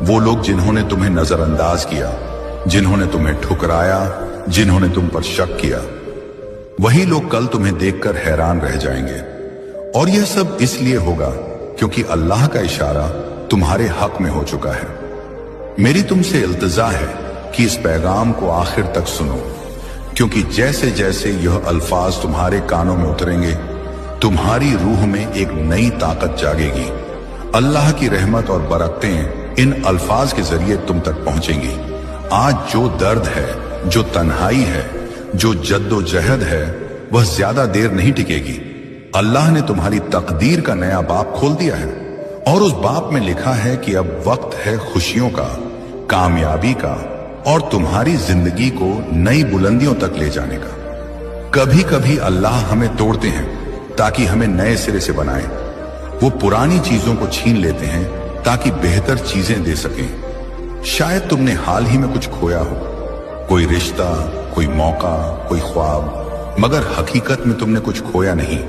वो लोग जिन्होंने तुम्हें नजरअंदाज किया, जिन्होंने तुम्हें ठुकराया, जिन्होंने तुम पर शक किया, वही लोग कल तुम्हें देखकर हैरान रह जाएंगे। और यह सब इसलिए होगा क्योंकि अल्लाह का इशारा तुम्हारे हक में हो चुका है। मेरी तुमसे इल्तिजा है कि इस पैगाम को आखिर तक सुनो, क्योंकि जैसे जैसे यह अल्फाज तुम्हारे कानों में उतरेंगे, तुम्हारी रूह में एक नई ताकत जागेगी। अल्लाह की रहमत और बरकतें इन अल्फाज के जरिए तुम तक पहुंचेंगी। आज जो दर्द है, जो तन्हाई है, जो जद्दोजहद है, वह ज्यादा देर नहीं टिकेगी। अल्लाह ने तुम्हारी तकदीर का नया बाब खोल दिया है और उस बाब में लिखा है कि अब वक्त है खुशियों का, कामयाबी का और तुम्हारी जिंदगी को नई बुलंदियों तक ले जाने का। कभी कभी अल्लाह हमें तोड़ते हैं ताकि हमें नए सिरे से बनाए। वो पुरानी चीजों को छीन लेते हैं ताकि बेहतर चीजें दे सकें। शायद तुमने हाल ही में कुछ खोया हो, कोई रिश्ता, कोई मौका, कोई ख्वाब, मगर हकीकत में तुमने कुछ खोया नहीं,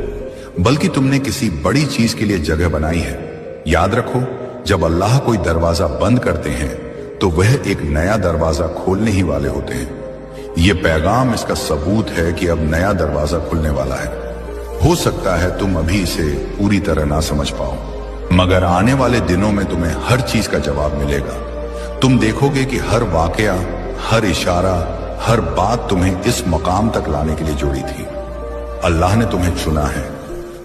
बल्कि तुमने किसी बड़ी चीज के लिए जगह बनाई है। याद रखो, जब अल्लाह कोई दरवाजा बंद करते हैं तो वह एक नया दरवाजा खोलने ही वाले होते हैं। यह पैगाम इसका सबूत है कि अब नया दरवाजा खुलने वाला है। हो सकता है तुम अभी इसे पूरी तरह ना समझ पाओ, मगर आने वाले दिनों में तुम्हें हर चीज का जवाब मिलेगा। तुम देखोगे कि हर वाकया, हर इशारा, हर बात तुम्हें इस मकाम तक लाने के लिए जुड़ी थी। अल्लाह ने तुम्हें चुना है।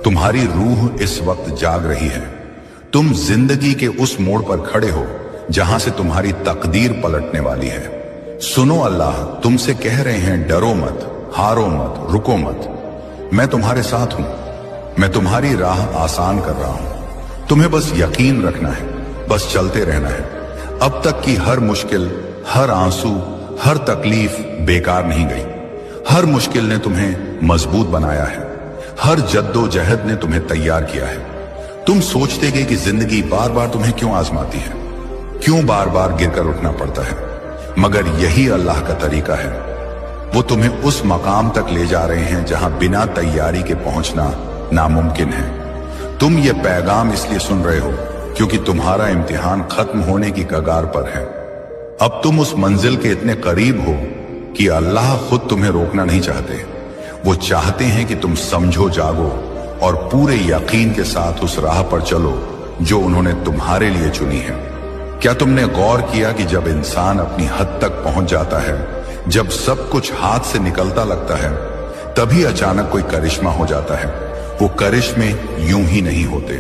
तुम्हारी रूह इस वक्त जाग रही है। तुम जिंदगी के उस मोड़ पर खड़े हो जहां से तुम्हारी तकदीर पलटने वाली है। सुनो, अल्लाह तुमसे कह रहे हैं, डरो मत, हारो मत, रुको मत। मैं तुम्हारे साथ हूं। मैं तुम्हारी राह आसान कर रहा हूं। तुम्हें बस यकीन रखना है, बस चलते रहना है। अब तक की हर मुश्किल, हर आंसू, हर तकलीफ बेकार नहीं गई। हर मुश्किल ने तुम्हें मजबूत बनाया है। हर जद्दोजहद ने तुम्हें तैयार किया है। तुम सोचते गए कि जिंदगी बार बार तुम्हें क्यों आजमाती है, क्यों बार बार गिरकर उठना पड़ता है, मगर यही अल्लाह का तरीका है। वो तुम्हें उस मकाम तक ले जा रहे हैं जहां बिना तैयारी के पहुंचना नामुमकिन है। तुम ये पैगाम इसलिए सुन रहे हो क्योंकि तुम्हारा इम्तिहान खत्म होने की कगार पर है। अब तुम उस मंजिल के इतने करीब हो कि अल्लाह खुद तुम्हें रोकना नहीं चाहते। वो चाहते हैं कि तुम समझो, जागो और पूरे यकीन के साथ उस राह पर चलो जो उन्होंने तुम्हारे लिए चुनी है। क्या तुमने गौर किया कि जब इंसान अपनी हद तक पहुंच जाता है, जब सब कुछ हाथ से निकलता लगता है, तभी अचानक कोई करिश्मा हो जाता है। वो करिश्मे यूं ही नहीं होते।